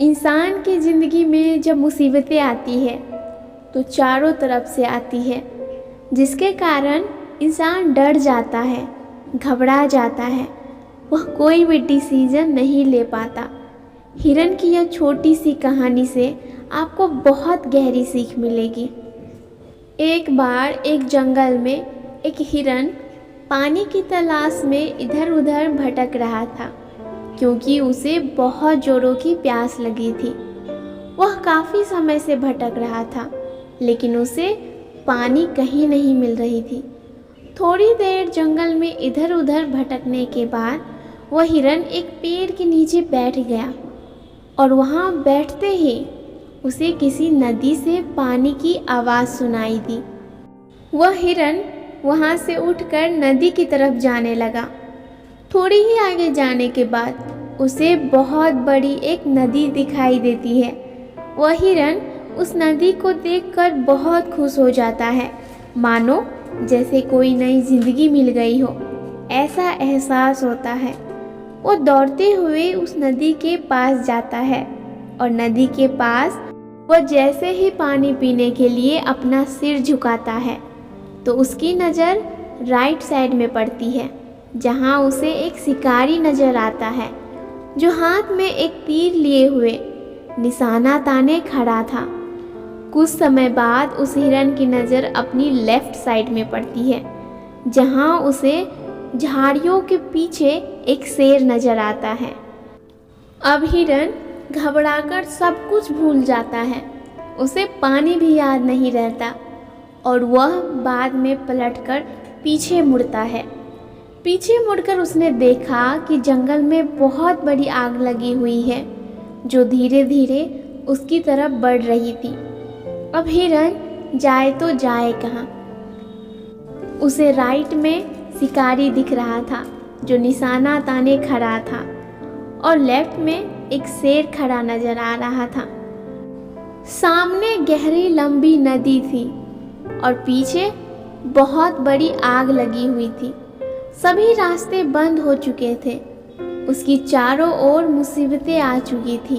इंसान की ज़िंदगी में जब मुसीबतें आती है तो चारों तरफ से आती है, जिसके कारण इंसान डर जाता है, घबरा जाता है। वह कोई भी डिसीज़न नहीं ले पाता। हिरन की यह छोटी सी कहानी से आपको बहुत गहरी सीख मिलेगी। एक बार एक जंगल में एक हिरन पानी की तलाश में इधर उधर भटक रहा था, क्योंकि उसे बहुत जोरों की प्यास लगी थी। वह काफ़ी समय से भटक रहा था, लेकिन उसे पानी कहीं नहीं मिल रही थी। थोड़ी देर जंगल में इधर उधर भटकने के बाद वह हिरन एक पेड़ के नीचे बैठ गया, और वहाँ बैठते ही उसे किसी नदी से पानी की आवाज़ सुनाई दी। वह हिरन वहाँ से उठकर नदी की तरफ जाने लगा। थोड़ी ही आगे जाने के बाद उसे बहुत बड़ी एक नदी दिखाई देती है। वह हिरन उस नदी को देखकर बहुत खुश हो जाता है, मानो जैसे कोई नई जिंदगी मिल गई हो, ऐसा एहसास होता है। वो दौड़ते हुए उस नदी के पास जाता है, और नदी के पास वह जैसे ही पानी पीने के लिए अपना सिर झुकाता है तो उसकी नज़र राइट साइड में पड़ती है, जहाँ उसे एक शिकारी नज़र आता है, जो हाथ में एक तीर लिए हुए निशाना ताने खड़ा था। कुछ समय बाद उस हिरन की नज़र अपनी लेफ्ट साइड में पड़ती है, जहाँ उसे झाड़ियों के पीछे एक शेर नज़र आता है। अब हिरन घबराकर सब कुछ भूल जाता है। उसे पानी भी याद नहीं रहता, और वह बाद में पलटकर पीछे मुड़ता है। पीछे मुड़कर उसने देखा कि जंगल में बहुत बड़ी आग लगी हुई है, जो धीरे धीरे उसकी तरफ बढ़ रही थी। अब हिरन जाए तो जाए कहाँ। उसे राइट में शिकारी दिख रहा था, जो निशाना ताने खड़ा था, और लेफ्ट में एक शेर खड़ा नजर आ रहा था। सामने गहरी लंबी नदी थी, और पीछे बहुत बड़ी आग लगी हुई थी। सभी रास्ते बंद हो चुके थे। उसकी चारों ओर मुसीबतें आ चुकी थी।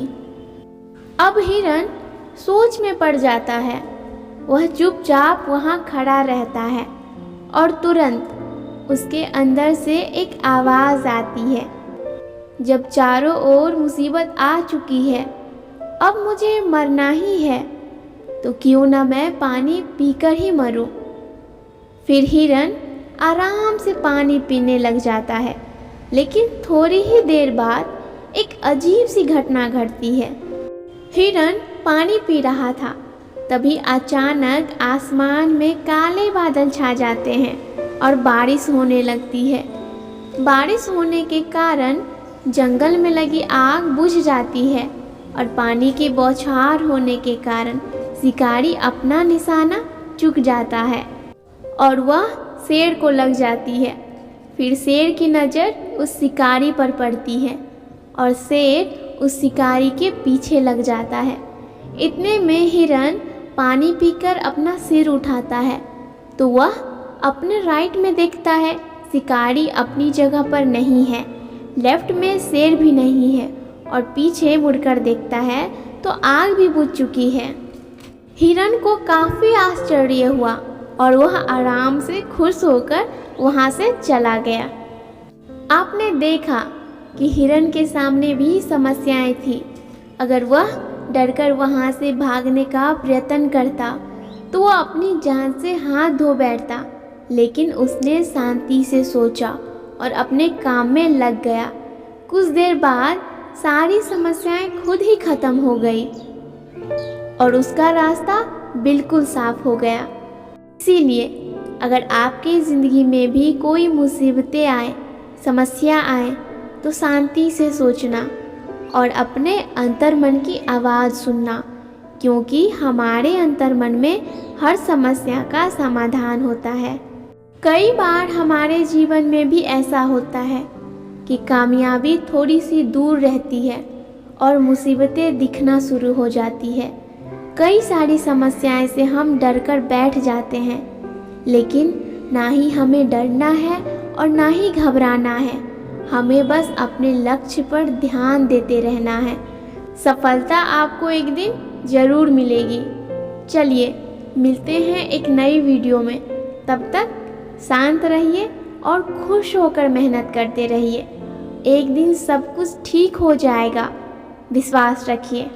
अब हिरन सोच में पड़ जाता है। वह चुपचाप वहाँ खड़ा रहता है, और तुरंत उसके अंदर से एक आवाज़ आती है, जब चारों ओर मुसीबत आ चुकी है, अब मुझे मरना ही है, तो क्यों ना मैं पानी पीकर ही मरूं। फिर हिरन आराम से पानी पीने लग जाता है, लेकिन थोड़ी ही देर बाद एक अजीब सी घटना घटती है। हिरन पानी पी रहा था, तभी अचानक आसमान में काले बादल छा जाते हैं और बारिश होने लगती है। बारिश होने के कारण जंगल में लगी आग बुझ जाती है, और पानी की बौछार होने के कारण शिकारी अपना निशाना चूक जाता है, और वह शेर को लग जाती है। फिर शेर की नज़र उस शिकारी पर पड़ती है, और शेर उस शिकारी के पीछे लग जाता है। इतने में हिरन पानी पीकर अपना सिर उठाता है, तो वह अपने राइट में देखता है शिकारी अपनी जगह पर नहीं है, लेफ्ट में शेर भी नहीं है, और पीछे मुड़कर देखता है तो आग भी बुझ चुकी है। हिरन को काफ़ी आश्चर्य हुआ, और वह आराम से खुश होकर वहाँ से चला गया। आपने देखा कि हिरन के सामने भी समस्याएं थी। अगर वह डरकर वहाँ से भागने का प्रयत्न करता तो वह अपनी जान से हाथ धो बैठता, लेकिन उसने शांति से सोचा और अपने काम में लग गया। कुछ देर बाद सारी समस्याएं खुद ही खत्म हो गई, और उसका रास्ता बिल्कुल साफ हो गया। इसीलिए अगर आपकी ज़िंदगी में भी कोई मुसीबतें आए, समस्या आए, तो शांति से सोचना और अपने अंतर्मन की आवाज़ सुनना, क्योंकि हमारे अंतर्मन में हर समस्या का समाधान होता है। कई बार हमारे जीवन में भी ऐसा होता है कि कामयाबी थोड़ी सी दूर रहती है और मुसीबतें दिखना शुरू हो जाती है। कई सारी समस्याएं से हम डरकर बैठ जाते हैं, लेकिन ना ही हमें डरना है और ना ही घबराना है। हमें बस अपने लक्ष्य पर ध्यान देते रहना है। सफलता आपको एक दिन ज़रूर मिलेगी। चलिए मिलते हैं एक नई वीडियो में। तब तक शांत रहिए और खुश होकर मेहनत करते रहिए। एक दिन सब कुछ ठीक हो जाएगा, विश्वास रखिए।